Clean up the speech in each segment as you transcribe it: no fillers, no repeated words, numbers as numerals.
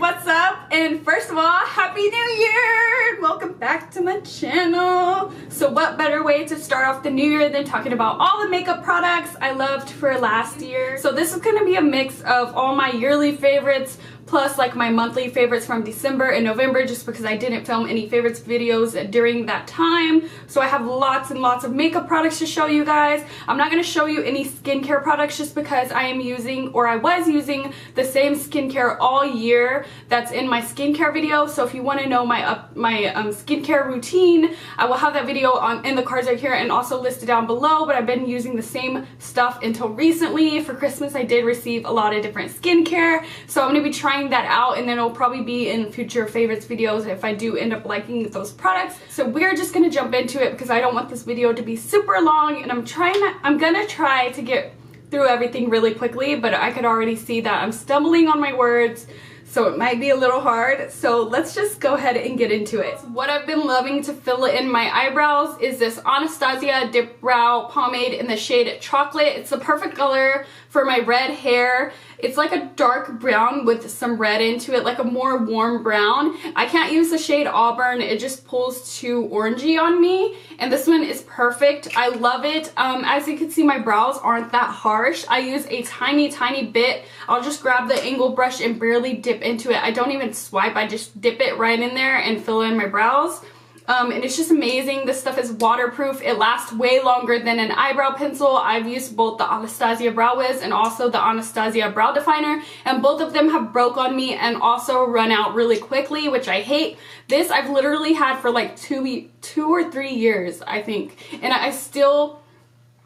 what's up? And first of all, Happy New Year! Welcome back to my channel. So what better way to start off the new year than talking about all the makeup products I loved for last year. So this is going to be a mix of all my yearly favorites plus like my monthly favorites from December and November, just because I didn't film any favorites videos during that time. So I have lots and lots of makeup products to show you guys. I'm not going to show you any skincare products just because I am using, or I was using, the same skincare all year that's in my skincare video. So if you want to know my skincare routine, I will have that video in the cards right here and also listed down below. But I've been using the same stuff until recently. For Christmas I did receive a lot of different skincare, so I'm going to be trying that out, and then it'll probably be in future favorites videos if I do end up liking those products. So we're just gonna jump into it because I don't want this video to be super long, and I'm gonna try to get through everything really quickly, but I could already see that I'm stumbling on my words, so it might be a little hard. So let's just go ahead and get into it. What I've been loving to fill in my eyebrows is this Anastasia Dip Brow Pomade in the shade Chocolate. It's the perfect color for my red hair. It's like a dark brown with some red into it, like a more warm brown. I can't use the shade Auburn, it just pulls too orangey on me, and this one is perfect. I love it. As you can see, my brows aren't that harsh. I use a tiny bit. I'll just grab the angle brush and barely dip into it. I don't even swipe, I just dip it right in there and fill in my brows. And it's just amazing. This stuff is waterproof. It lasts way longer than an eyebrow pencil. I've used both the Anastasia Brow Wiz and also the Anastasia Brow Definer, and both of them have broke on me and also run out really quickly, which I hate. This I've literally had for like two or 3 years, I think, and I still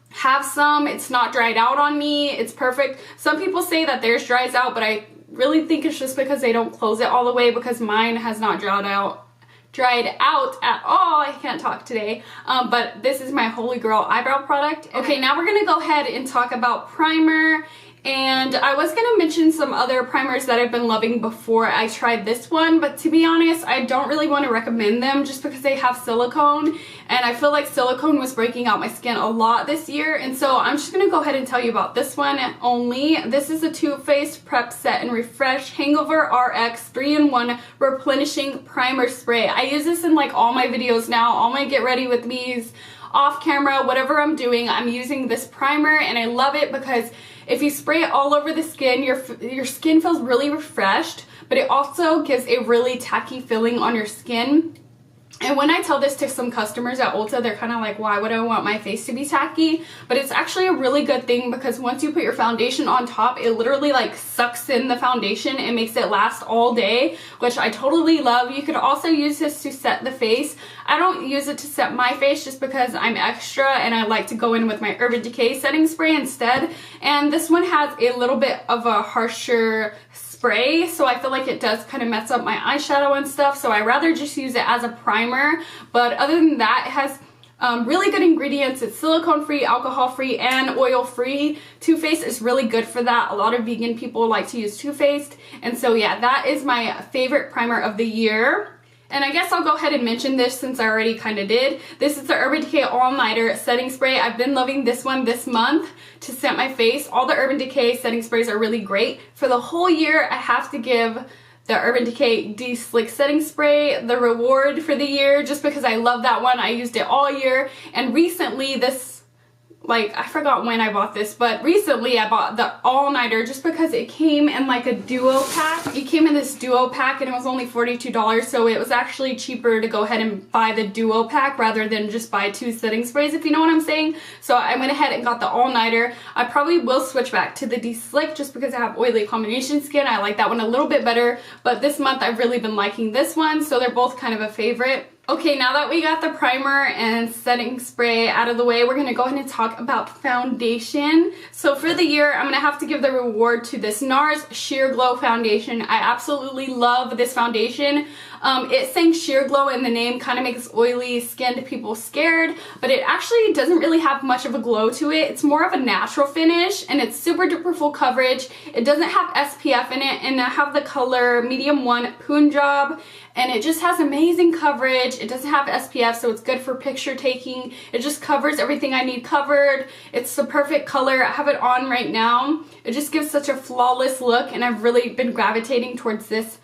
have some. It's not dried out on me. It's perfect. Some people say that theirs dries out, but I really think it's just because they don't close it all the way, because mine has not dried out at all. I can't talk today, but this is my holy grail eyebrow product. Okay, now we're gonna go ahead and talk about primer. And I was gonna mention some other primers that I've been loving before I tried this one, but to be honest, I don't really want to recommend them just because they have silicone, and I feel like silicone was breaking out my skin a lot this year, and so I'm just gonna go ahead and tell you about this one only. This is a Too Faced Prep Set and Refresh Hangover RX 3-in-1 Replenishing Primer Spray. I use this in like all my videos now, all my get ready with me's, off camera, whatever I'm doing, I'm using this primer, and I love it because if you spray it all over the skin, your skin feels really refreshed, but it also gives a really tacky feeling on your skin. And when I tell this to some customers at Ulta, they're kind of like, why would I want my face to be tacky? But it's actually a really good thing because once you put your foundation on top, it literally like sucks in the foundation and makes it last all day, which I totally love. You could also use this to set the face. I don't use it to set my face just because I'm extra and I like to go in with my Urban Decay setting spray instead. And this one has a little bit of a harsher spray, so I feel like it does kind of mess up my eyeshadow and stuff, so I rather just use it as a primer. But other than that, it has really good ingredients. It's silicone free, alcohol free, and oil free. Too Faced is really good for that. A lot of vegan people like to use Too Faced, and so yeah, that is my favorite primer of the year. And I guess I'll go ahead and mention this since I already kind of did. This is the Urban Decay All Nighter Setting Spray. I've been loving this one this month to set my face. All the Urban Decay setting sprays are really great. For the whole year, I have to give the Urban Decay De-Slick Setting Spray the reward for the year just because I love that one. I used it all year. And recently, I forgot when I bought this, but recently I bought the all-nighter just because it came in like a duo pack. It came in this duo pack and it was only $42, so it was actually cheaper to go ahead and buy the duo pack rather than just buy 2 setting sprays, if you know what I'm saying. So I went ahead and got the all-nighter. I probably will switch back to the De-Slick just because I have oily combination skin. I like that one a little bit better, but this month I've really been liking this one, so they're both kind of a favorite. Okay, now that we got the primer and setting spray out of the way, we're gonna go ahead and talk about foundation. So for the year, I'm gonna have to give the reward to this NARS Sheer Glow Foundation. I absolutely love this foundation. It saying Sheer Glow in the name kind of makes oily skinned people scared, but it actually doesn't really have much of a glow to it. It's more of a natural finish, and it's super duper full coverage. It doesn't have SPF in it, and I have the color medium 1 Punjab, and it just has amazing coverage. It doesn't have SPF, so it's good for picture taking. It just covers everything I need covered. It's the perfect color. I have it on right now. It just gives such a flawless look, and I've really been gravitating towards this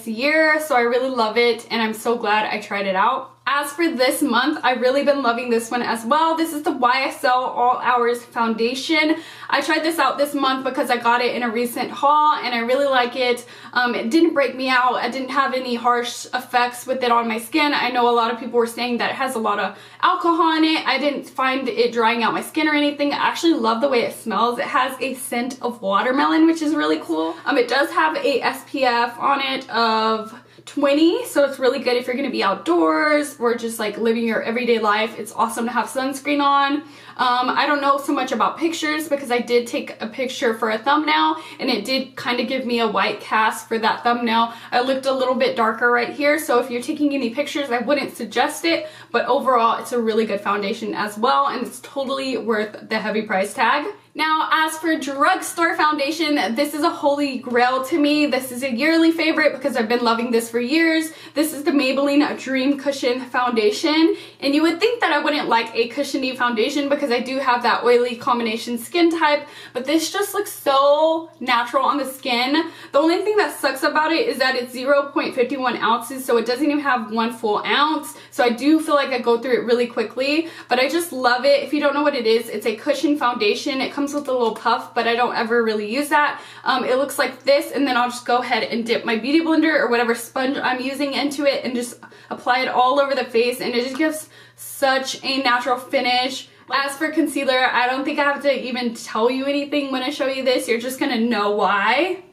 year, so I really love it, and I'm so glad I tried it out. As for this month, I've really been loving this one as well. This is the YSL All Hours Foundation. I tried this out this month because I got it in a recent haul, and I really like it. It didn't break me out. I didn't have any harsh effects with it on my skin. I know a lot of people were saying that it has a lot of alcohol in it. I didn't find it drying out my skin or anything. I actually love the way it smells. It has a scent of watermelon, which is really cool. It does have a SPF on it of 20, so it's really good if you're gonna be outdoors or just like living your everyday life. It's awesome to have sunscreen on. I don't know so much about pictures because I did take a picture for a thumbnail, and it did kind of give me a white cast for that thumbnail. I looked a little bit darker right here, so if you're taking any pictures, I wouldn't suggest it, but overall it's a really good foundation as well, and it's totally worth the heavy price tag. Now, as for drugstore foundation, this is a holy grail to me. This is a yearly favorite because I've been loving this for years. This is the Maybelline Dream Cushion Foundation, and you would think that I wouldn't like a cushiony foundation because I do have that oily combination skin type, but this just looks so natural on the skin. The only thing that sucks about it is that it's 0.51 ounces, so it doesn't even have 1 full ounce, so I do feel like I go through it really quickly, but I just love it. If you don't know what it is, it's a cushion foundation. It comes with a little puff, but I don't ever really use that. It looks like this, and then I'll just go ahead and dip my beauty blender or whatever sponge I'm using into it and just apply it all over the face, and it just gives such a natural finish. As for concealer, I don't think I have to even tell you anything when I show you this. You're just gonna know why.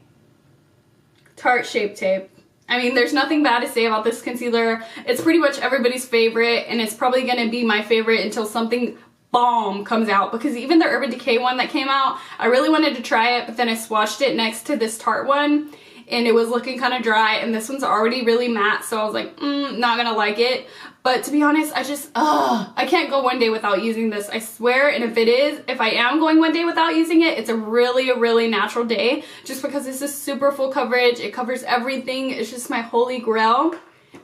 Tarte Shape Tape. I mean, there's nothing bad to say about this concealer. It's pretty much everybody's favorite, and it's probably gonna be my favorite until something bomb comes out, because even the Urban Decay one that came out, I really wanted to try it, but then I swatched it next to this Tarte one, and it was looking kind of dry, and this one's already really matte, so I was like, not gonna like it. But to be honest, I can't go one day without using this, I swear. And if I am going one day without using it, it's a really natural day, just because this is super full coverage. It covers everything. It's just my holy grail.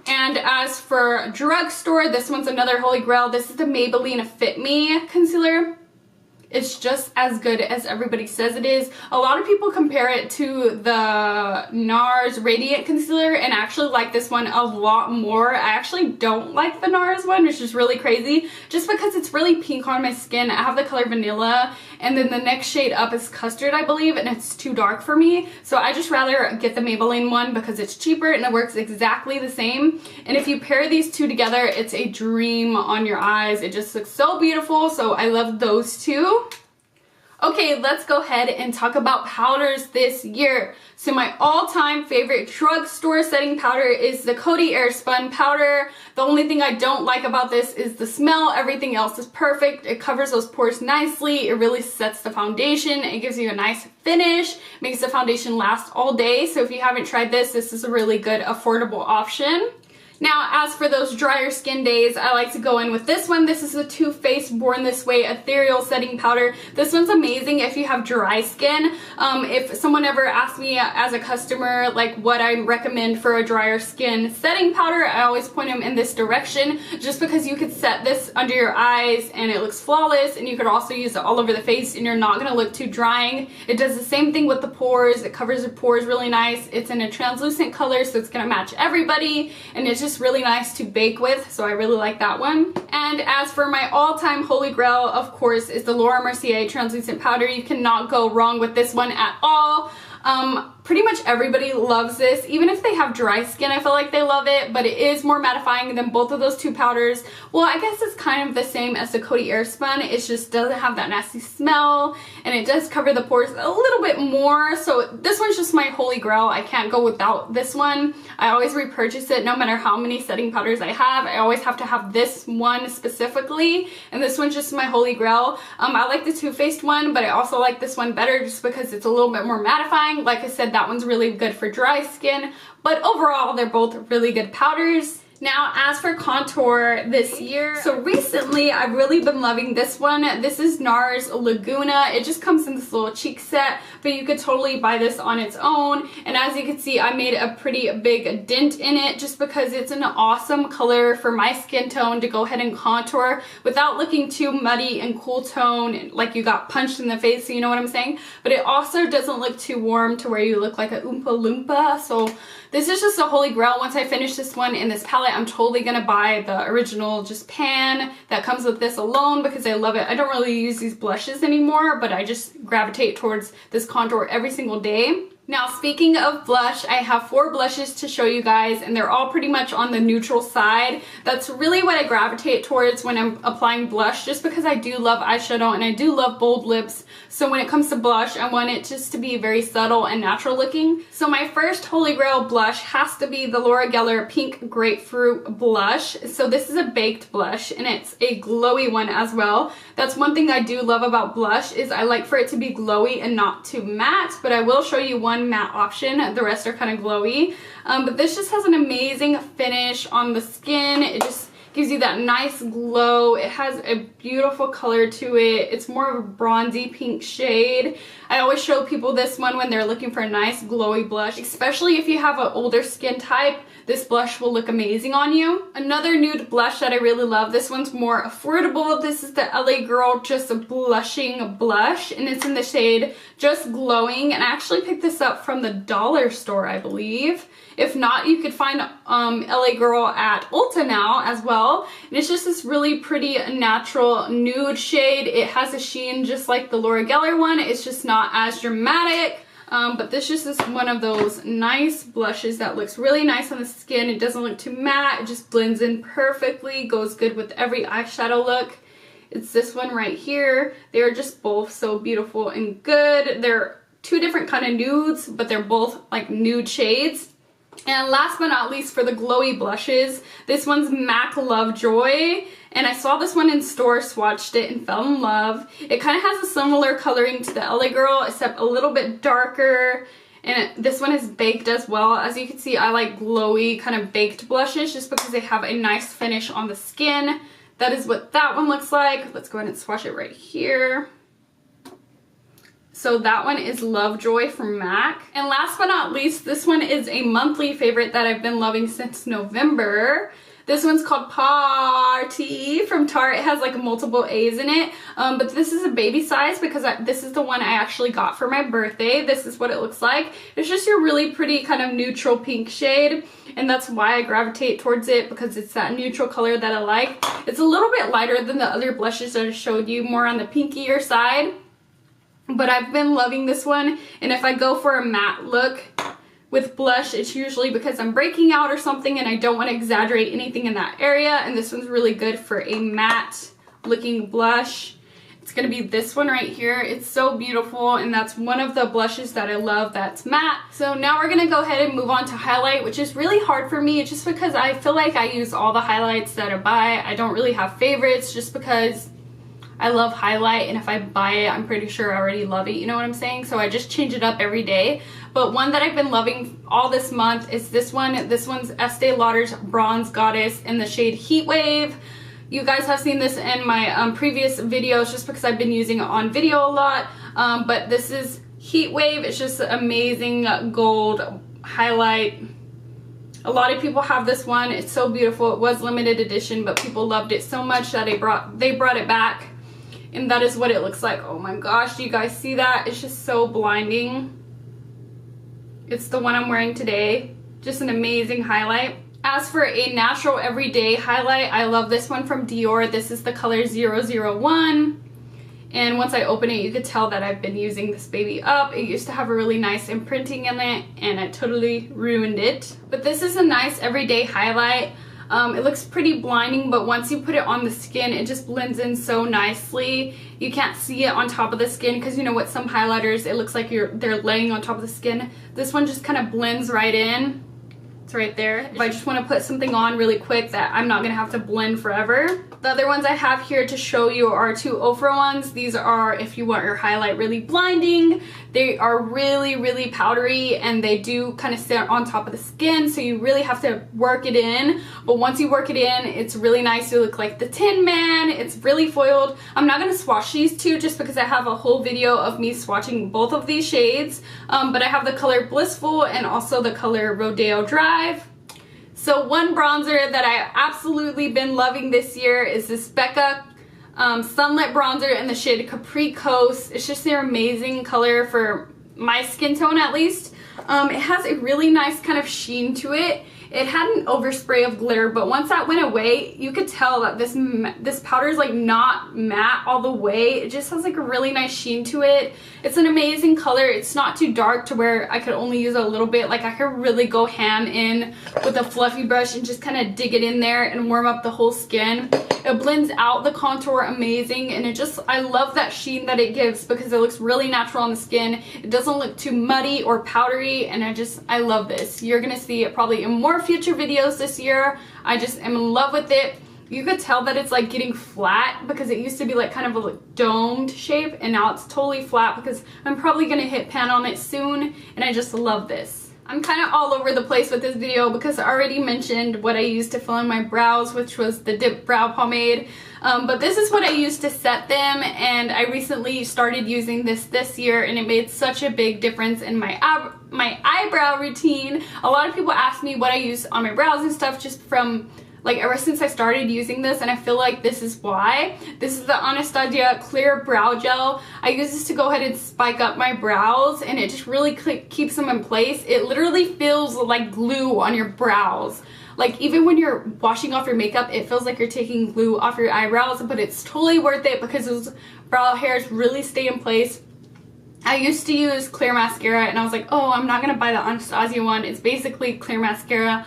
And as for drugstore, this one's another holy grail. This is the Maybelline Fit Me concealer. It's just as good as everybody says it is. A lot of people compare it to the NARS Radiant Concealer, and I actually like this one a lot more. I actually don't like the NARS one, which is really crazy, just because it's really pink on my skin. I have the color Vanilla, and then the next shade up is Custard, I believe, and it's too dark for me. So I just rather get the Maybelline one because it's cheaper and it works exactly the same. And if you pair these two together, it's a dream on your eyes. It just looks so beautiful, so I love those two. Okay, let's go ahead and talk about powders this year. So my all-time favorite drugstore setting powder is the COTY Air-spun powder. The only thing I don't like about this is the smell. Everything else is perfect. It covers those pores nicely. It really sets the foundation. It gives you a nice finish, makes the foundation last all day. So if you haven't tried this, this is a really good affordable option. Now, as for those drier skin days, I like to go in with this one. This is the Too Faced Born This Way Ethereal Setting Powder. This one's amazing if you have dry skin. If someone ever asks me as a customer like what I recommend for a drier skin setting powder, I always point them in this direction, just because you could set this under your eyes and it looks flawless, and you could also use it all over the face and you're not going to look too drying. It does the same thing with the pores. It covers the pores really nice. It's in a translucent color, so it's going to match everybody, and it's just really nice to bake with, so I really like that one. And as for my all-time holy grail, of course, is the Mercier translucent powder. You cannot go wrong with this one at all. Pretty much everybody loves this. Even if they have dry skin, I feel like they love it, but it is more mattifying than both of those two powders. Well, I guess it's kind of the same as the COTY Air-spun. It just doesn't have that nasty smell, and it does cover the pores a little bit more. So this one's just my holy grail. I can't go without this one. I always repurchase it no matter how many setting powders I have. I always have to have this one specifically, and this one's just my holy grail. I like the Too Faced one, but I also like this one better just because it's a little bit more mattifying. Like I said, that one's really good for dry skin, but overall they're both really good powders. Now, as for contour this year, so recently I've really been loving this one. This is NARS Laguna. It just comes in this little cheek set, but you could totally buy this on its own. And as you can see, I made a pretty big dent in it just because it's an awesome color for my skin tone to go ahead and contour without looking too muddy and cool tone, like you got punched in the face, so you know what I'm saying? But it also doesn't look too warm to where you look like a Oompa Loompa. So this is just a holy grail. Once I finish this one in this palette, I'm totally gonna buy the original just pan that comes with this alone because I love it. I don't really use these blushes anymore, but I just gravitate towards this contour every single day. Now, speaking of blush, I have 4 blushes to show you guys, and they're all pretty much on the neutral side. That's really what I gravitate towards when I'm applying blush, just because I do love eyeshadow and I do love bold lips. So when it comes to blush, I want it just to be very subtle and natural looking. So my first holy grail blush has to be the Laura Geller Pink Grapefruit Blush. So this is a baked blush, and it's a glowy one as well. That's one thing I do love about blush, is I like for it to be glowy and not too matte, but I will show you one matte option. The rest are kind of glowy, but this just has an amazing finish on the skin. It just gives you that nice glow. It has a beautiful color to it. It's more of a bronzy pink shade. I always show people this one when they're looking for a nice glowy blush, especially if you have an older skin type. This blush will look amazing on you. Another nude blush that I really love, this one's more affordable. This is the LA Girl Just Blushing Blush, and it's in the shade Just Glowing, and I actually picked this up from the dollar store, I believe. If not, you could find LA Girl at Ulta now as well. And it's just this really pretty natural nude shade. It has a sheen just like the Laura Geller one. It's just not as dramatic. But this just is one of those nice blushes that looks really nice on the skin. It doesn't look too matte. It just blends in perfectly. Goes good with every eyeshadow look. It's this one right here. They're just both so beautiful and good. They're 2 different kind of nudes, but they're both like nude shades. And last but not least, for the glowy blushes, this one's MAC Lovejoy, and I saw this one in store, swatched it, and fell in love. It kind of has a similar coloring to the LA Girl, except a little bit darker, and this one is baked as well. As you can see, I like glowy kind of baked blushes just because they have a nice finish on the skin. That is what that one looks like. Let's go ahead and swatch it right here. So that one is Lovejoy from MAC. And last but not least, this one is a monthly favorite that I've been loving since November. This one's called Party from Tarte. It has like multiple A's in it, but this is a baby size because this is the one I actually got for my birthday. This is what it looks like. It's just your really pretty kind of neutral pink shade, and that's why I gravitate towards it, because it's that neutral color that I like. It's a little bit lighter than the other blushes that I showed you, more on the pinkier side. But I've been loving this one, and if I go for a matte look with blush, it's usually because I'm breaking out or something and I don't want to exaggerate anything in that area, and this one's really good for a matte looking blush. It's going to be this one right here. It's so beautiful, and that's one of the blushes that I love that's matte. So now we're going to go ahead and move on to highlight, which is really hard for me just because I feel like I use all the highlights that I buy. I don't really have favorites just because I love highlight, and if I buy it, I'm pretty sure I already love it, you know what I'm saying? So I just change it up every day. But one that I've been loving all this month is this one. This one's Estee Lauder's Bronze Goddess in the shade Heat Wave. You guys have seen this in my previous videos just because I've been using it on video a lot. But this is Heat Wave. It's just amazing gold highlight. A lot of people have this one. It's so beautiful. It was limited edition, but people loved it so much that they brought it back. And that is what it looks like. Oh my gosh, do you guys see that? It's just so blinding. It's the one I'm wearing today. Just an amazing highlight. As for a natural everyday highlight, I love this one from Dior. This is the color 001. And once I open it, you could tell that I've been using this baby up. It used to have a really nice imprinting in it, and I totally ruined it. But this is a nice everyday highlight. It looks pretty blinding, but once you put it on the skin, it just blends in so nicely. You can't see it on top of the skin because, you know, with some highlighters, it looks like they're laying on top of the skin. This one just kind of blends right in. It's right there. If I just want to put something on really quick that I'm not going to have to blend forever. The other ones I have here to show you are 2 Ofra ones. These are if you want your highlight really blinding. They are really, really powdery and they do kind of sit on top of the skin, so you really have to work it in. But once you work it in, it's really nice. You look like the Tin Man. It's really foiled. I'm not going to swatch these two just because I have a whole video of me swatching both of these shades. But I have the color Blissful and also the color Rodeo Drive. So one bronzer that I absolutely been loving this year is this Becca Sunlit Bronzer in the shade Capri Coast. It's just their amazing color for my skin tone at least. It has a really nice kind of sheen to it. It had an overspray of glitter, but once that went away, you could tell that this powder is like not matte all the way. It just has like a really nice sheen to it. It's an amazing color. It's not too dark to where I could only use a little bit. Like I could really go ham in with a fluffy brush and just kind of dig it in there and warm up the whole skin. It blends out the contour amazing, and I love that sheen that it gives because it looks really natural on the skin. It doesn't look too muddy or powdery, and I love this. You're gonna see it probably in more future videos this year. I just am in love with it. You could tell that it's like getting flat because it used to be like kind of a like domed shape, and now it's totally flat because I'm probably gonna hit pan on it soon, and I just love this. I'm kind of all over the place with this video because I already mentioned what I used to fill in my brows, which was the Dip Brow Pomade. But this is what I used to set them, and I recently started using this year, and it made such a big difference in my eyebrow routine. A lot of people ask me what I use on my brows and stuff just from like ever since I started using this, and I feel like this is why. This is the Anastasia Clear Brow Gel. I use this to go ahead and spike up my brows, and it just really keeps them in place. It literally feels like glue on your brows. Like even when you're washing off your makeup, it feels like you're taking glue off your eyebrows, but it's totally worth it because those brow hairs really stay in place. I used to use clear mascara, and I was like, oh, I'm not gonna buy the Anastasia one. It's basically clear mascara.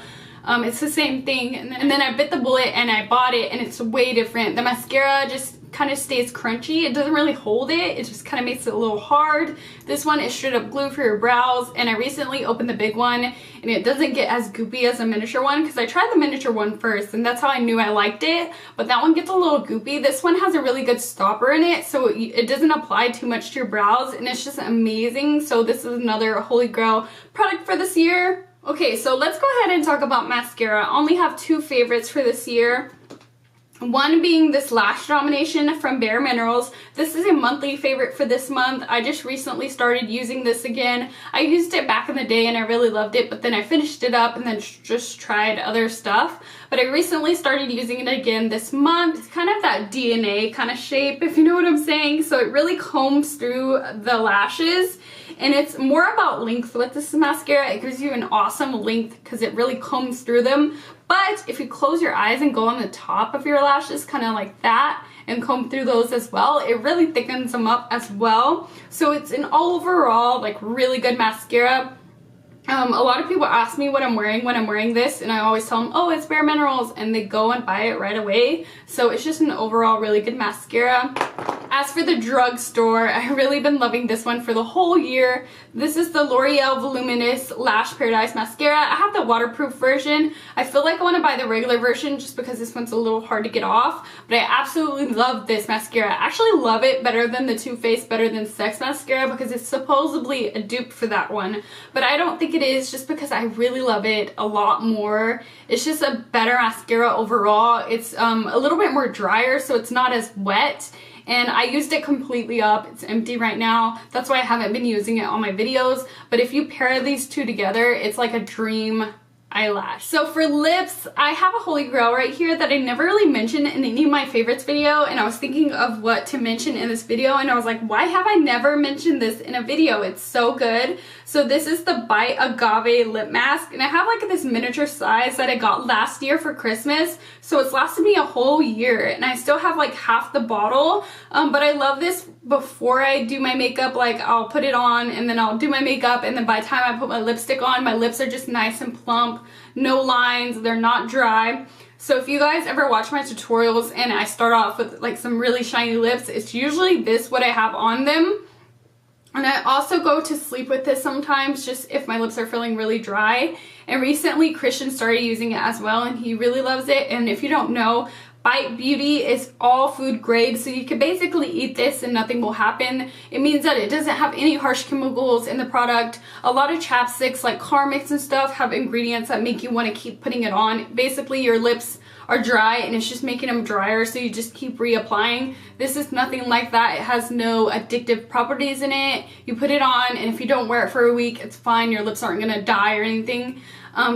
It's the same thing, and then I bit the bullet and I bought it, and it's way different. The mascara just kind of stays crunchy. It doesn't really hold it. It just kind of makes it a little hard. This one is straight up glue for your brows, and I recently opened the big one, and it doesn't get as goopy as the miniature one because I tried the miniature one first, and that's how I knew I liked it, but that one gets a little goopy. This one has a really good stopper in it, so it doesn't apply too much to your brows, and it's just amazing. So this is another holy grail product for this year. Okay, so let's go ahead and talk about mascara. I only have 2 favorites for this year. One being this Lash Domination from Bare Minerals. This is a monthly favorite for this month. I just recently started using this again. I used it back in the day and I really loved it, but then I finished it up and then just tried other stuff. But I recently started using it again this month. It's kind of that DNA kind of shape, if you know what I'm saying. So it really combs through the lashes, and it's more about length with this mascara. It gives you an awesome length because it really combs through them. But if you close your eyes and go on the top of your lashes, kind of like that, and comb through those as well, it really thickens them up as well. So it's an overall like really good mascara. A lot of people ask me what I'm wearing when I'm wearing this, and I always tell them, oh, it's Bare Minerals, and they go and buy it right away. So it's just an overall really good mascara. As for the drugstore, I've really been loving this one for the whole year. This is the L'Oreal Voluminous Lash Paradise Mascara. I have the waterproof version. I feel like I want to buy the regular version just because this one's a little hard to get off, but I absolutely love this mascara. I actually love it better than the Too Faced Better Than Sex mascara because it's supposedly a dupe for that one, but I don't think it is, just because I really love it a lot more. It's just a better mascara overall. It's a little bit more drier, so it's not as wet. And I used it completely up. It's empty right now. That's why I haven't been using it on my videos. But if you pair these two together, it's like a dream eyelash. So for lips, I have a holy grail right here that I never really mentioned in any of my favorites video, and I was thinking of what to mention in this video, and I was like, why have I never mentioned this in a video? It's so good. So this is the Bite Agave lip mask, and I have like this miniature size that I got last year for Christmas, so it's lasted me a whole year, and I still have like half the bottle. But I love this before I do my makeup. Like I'll put it on and then I'll do my makeup, and then by the time I put my lipstick on, my lips are just nice and plump, no lines, they're not dry. So if you guys ever watch my tutorials and I start off with like some really shiny lips, it's usually this what I have on them. And I also go to sleep with this sometimes, just if my lips are feeling really dry. And recently Christian started using it as well, and he really loves it. And if you don't know, Bite Beauty is all food grade, so you can basically eat this and nothing will happen. It means that it doesn't have any harsh chemicals in the product. A lot of chapsticks like Carmex and stuff have ingredients that make you want to keep putting it on. Basically, your lips are dry and it's just making them drier, so you just keep reapplying. This is nothing like that. It has no addictive properties in it. You put it on, and if you don't wear it for a week, it's fine. Your lips aren't gonna die or anything.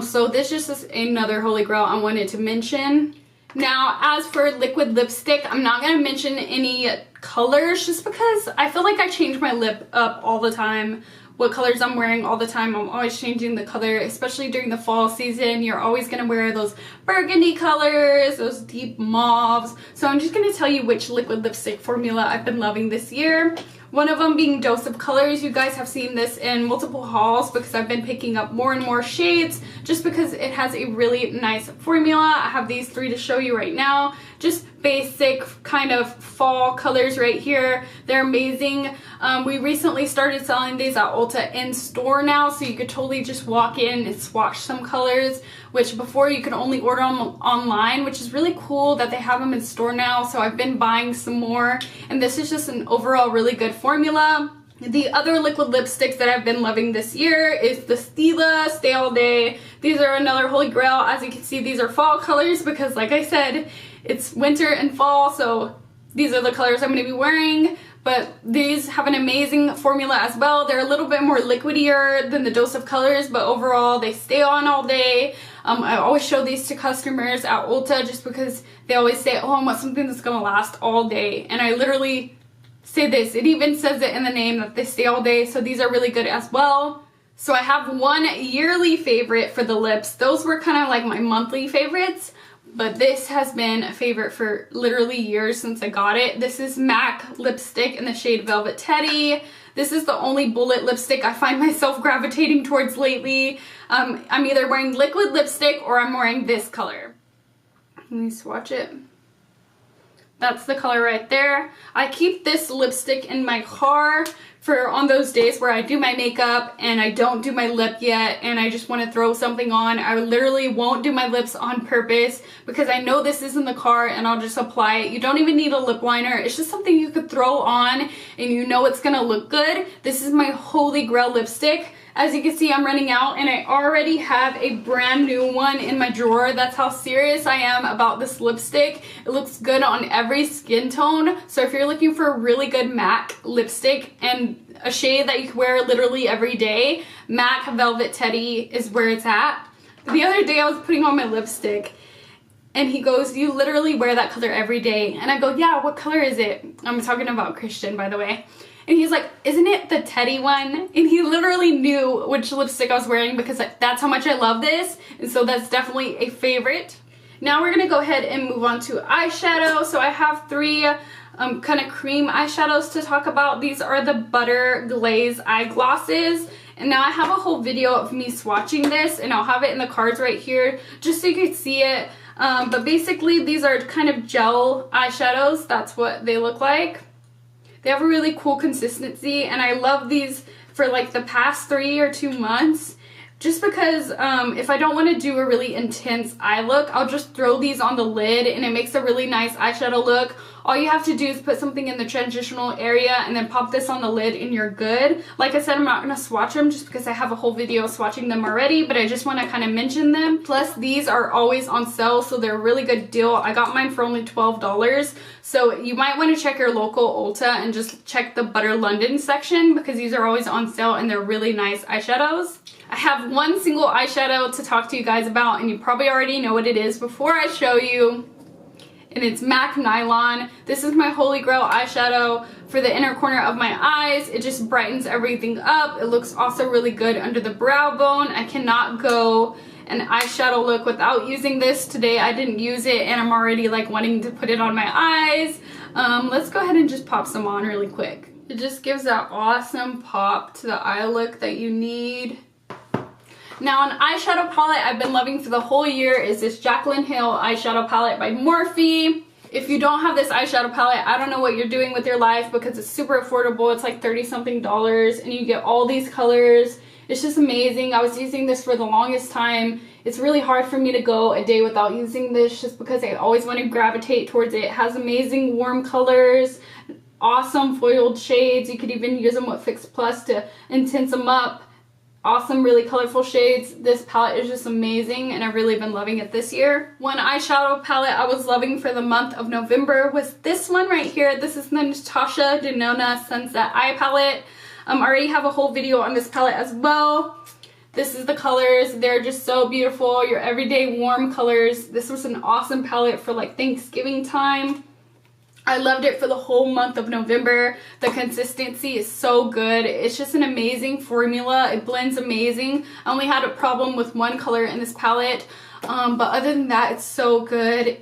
So this just is another holy grail I wanted to mention. Now, as for liquid lipstick, I'm not going to mention any colors just because I feel like I change my lip up all the time. What colors I'm wearing all the time, I'm always changing the color, especially during the fall season. You're always going to wear those burgundy colors, those deep mauves. So I'm just going to tell you which liquid lipstick formula I've been loving this year. One of them being Dose of Colors. You guys have seen this in multiple hauls because I've been picking up more and more shades just because it has a really nice formula. I have these 3 to show you right now. Just basic kind of fall colors right here. They're amazing. We recently started selling these at Ulta in store now, so you could totally just walk in and swatch some colors, which before you could only order them online, which is really cool that they have them in store now. So I've been buying some more, and this is just an overall really good formula. The other liquid lipsticks that I've been loving this year is the Stila Stay All Day. These are another holy grail. As you can see, these are fall colors because, like I said, it's winter and fall, so these are the colors I'm going to be wearing. But these have an amazing formula as well. They're a little bit more liquidier than the Dose of Colors, but overall they stay on all day. I always show these to customers at Ulta just because they always say, oh, I want something that's going to last all day. And I literally say this. It even says it in the name that they stay all day, so these are really good as well. So I have one yearly favorite for the lips. Those were kind of like my monthly favorites. But this has been a favorite for literally years since I got it. This is MAC lipstick in the shade Velvet Teddy. This is the only bullet lipstick I find myself gravitating towards lately. I'm either wearing liquid lipstick or I'm wearing this color. Let me swatch it. That's the color right there. I keep this lipstick in my car for on those days where I do my makeup and I don't do my lip yet and I just want to throw something on. I literally won't do my lips on purpose because I know this is in the car and I'll just apply it. You don't even need a lip liner. It's just something you could throw on and you know it's gonna look good. This is my holy grail lipstick. As you can see, I'm running out and I already have a brand new one in my drawer. That's how serious I am about this lipstick. It looks good on every skin tone. So if you're looking for a really good MAC lipstick and a shade that you can wear literally every day, MAC Velvet Teddy is where it's at. The other day I was putting on my lipstick and he goes, you literally wear that color every day. And I go, yeah, what color is it? I'm talking about Christian, by the way. And he's like, isn't it the Teddy one? And he literally knew which lipstick I was wearing because that's how much I love this. And so that's definitely a favorite. Now we're going to go ahead and move on to eyeshadow. So I have 3 kind of cream eyeshadows to talk about. These are the Butter Glaze eye glosses. And now I have a whole video of me swatching this and I'll have it in the cards right here just so you can see it. But basically these are kind of gel eyeshadows. That's what they look like. They have a really cool consistency and I love these for like the past 3 or 2 months just because if I don't want to do a really intense eye look, I'll just throw these on the lid and it makes a really nice eyeshadow look. All you have to do is put something in the transitional area and then pop this on the lid and you're good. Like I said, I'm not going to swatch them just because I have a whole video swatching them already, but I just want to kind of mention them. Plus, these are always on sale, so they're a really good deal. I got mine for only $12, so you might want to check your local Ulta and just check the Butter London section because these are always on sale and they're really nice eyeshadows. I have one single eyeshadow to talk to you guys about and you probably already know what it is before I show you. And it's MAC Nylon. This is my holy grail eyeshadow for the inner corner of my eyes. It just brightens everything up. It looks also really good under the brow bone. I cannot go an eyeshadow look without using this. Today I didn't use it and I'm already like wanting to put it on my eyes. Let's go ahead and just pop some on really quick. It just gives that awesome pop to the eye look that you need. Now, an eyeshadow palette I've been loving for the whole year is this JACLYN Hill eyeshadow palette by MORPHE. If you don't have this eyeshadow palette, I don't know what you're doing with your life because it's super affordable. It's like $30-something and you get all these colors It's just amazing. I was using this for the longest time. It's really hard for me to go a day without using this just because I always want to gravitate towards it. It has amazing warm colors, awesome foiled shades. You could even use them with Fix Plus to intense them up. Awesome, really colorful shades. This palette is just amazing and I've really been loving it this year. One eyeshadow palette I was loving for the month of November was this one right here. This is the NATASHA DENONA Sunset Eye Palette. I already have a whole video on this palette as well. This is the colors. They're just so beautiful. Your everyday warm colors. This was an awesome palette for like Thanksgiving time. I loved it for the whole month of November. The consistency is so good. It's just an amazing formula. It blends amazing. I only had a problem with one color in this palette, but other than that, it's so good.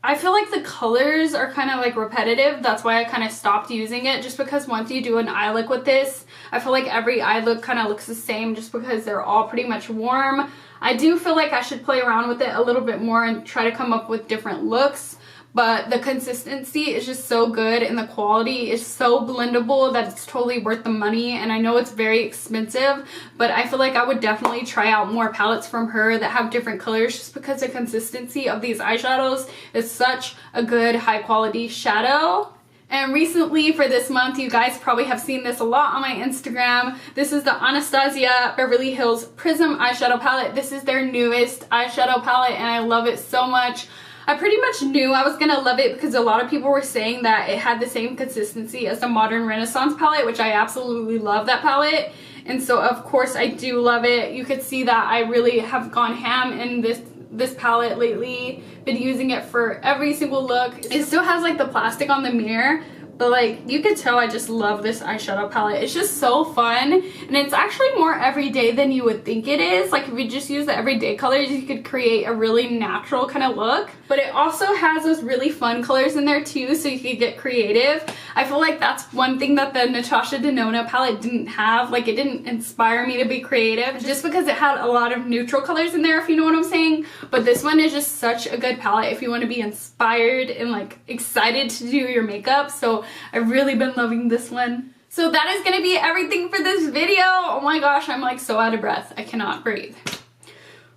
I feel like the colors are kind of like repetitive. That's why I kind of stopped using it, just because once you do an eye look with this, I feel like every eye look kind of looks the same just because they're all pretty much warm. I do feel like I should play around with it a little bit more and try to come up with different looks. But the consistency is just so good and the quality is so blendable that it's totally worth the money. And I know it's very expensive, but I feel like I would definitely try out more palettes from her that have different colors just because the consistency of these eyeshadows is such a good high quality shadow. And recently for this month, you guys probably have seen this a lot on my Instagram. This is the Anastasia Beverly Hills Prism eyeshadow palette. This is their newest eyeshadow palette and I love it so much. I pretty much knew I was gonna love it because a lot of people were saying that it had the same consistency as the Modern Renaissance palette, which I absolutely love that palette. And so of course I do love it. You could see that I really have gone ham in this palette lately. Been using it for every single look. It still has like the plastic on the mirror, but like you could tell I just love this eyeshadow palette. It's just so fun and it's actually more everyday than you would think it is. Like if you just use the everyday colors, you could create a really natural kind of look. But it also has those really fun colors in there too, so you could get creative. I feel like that's one thing that the NATASHA DENONA palette didn't have. Like it didn't inspire me to be creative just because it had a lot of neutral colors in there, if you know what I'm saying. But this one is just such a good palette if you want to be inspired and like excited to do your makeup. So I've really been loving this one. So that is gonna be everything for this video. Oh my gosh, I'm like so out of breath. I cannot breathe.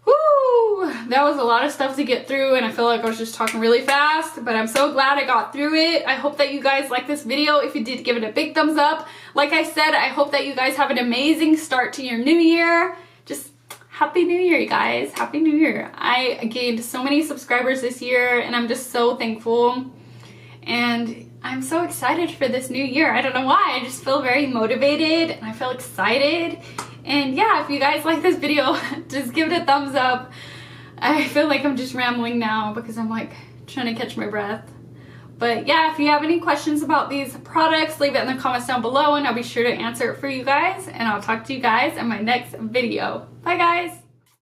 Woo! That was a lot of stuff to get through and I feel like I was just talking really fast, but I'm so glad I got through it. I hope that you guys liked this video. If you did, give it a big thumbs up. Like I said, I hope that you guys have an amazing start to your new year. Just Happy New Year, you guys. Happy New Year. I gained so many subscribers this year and I'm just so thankful. And I'm so excited for this new year. I don't know why. I just feel very motivated and I feel excited. And yeah, if you guys like this video, just give it a thumbs up. I feel like I'm just rambling now because I'm like trying to catch my breath. But yeah, if you have any questions about these products, leave it in the comments down below and I'll be sure to answer it for you guys. And I'll talk to you guys in my next video. Bye guys.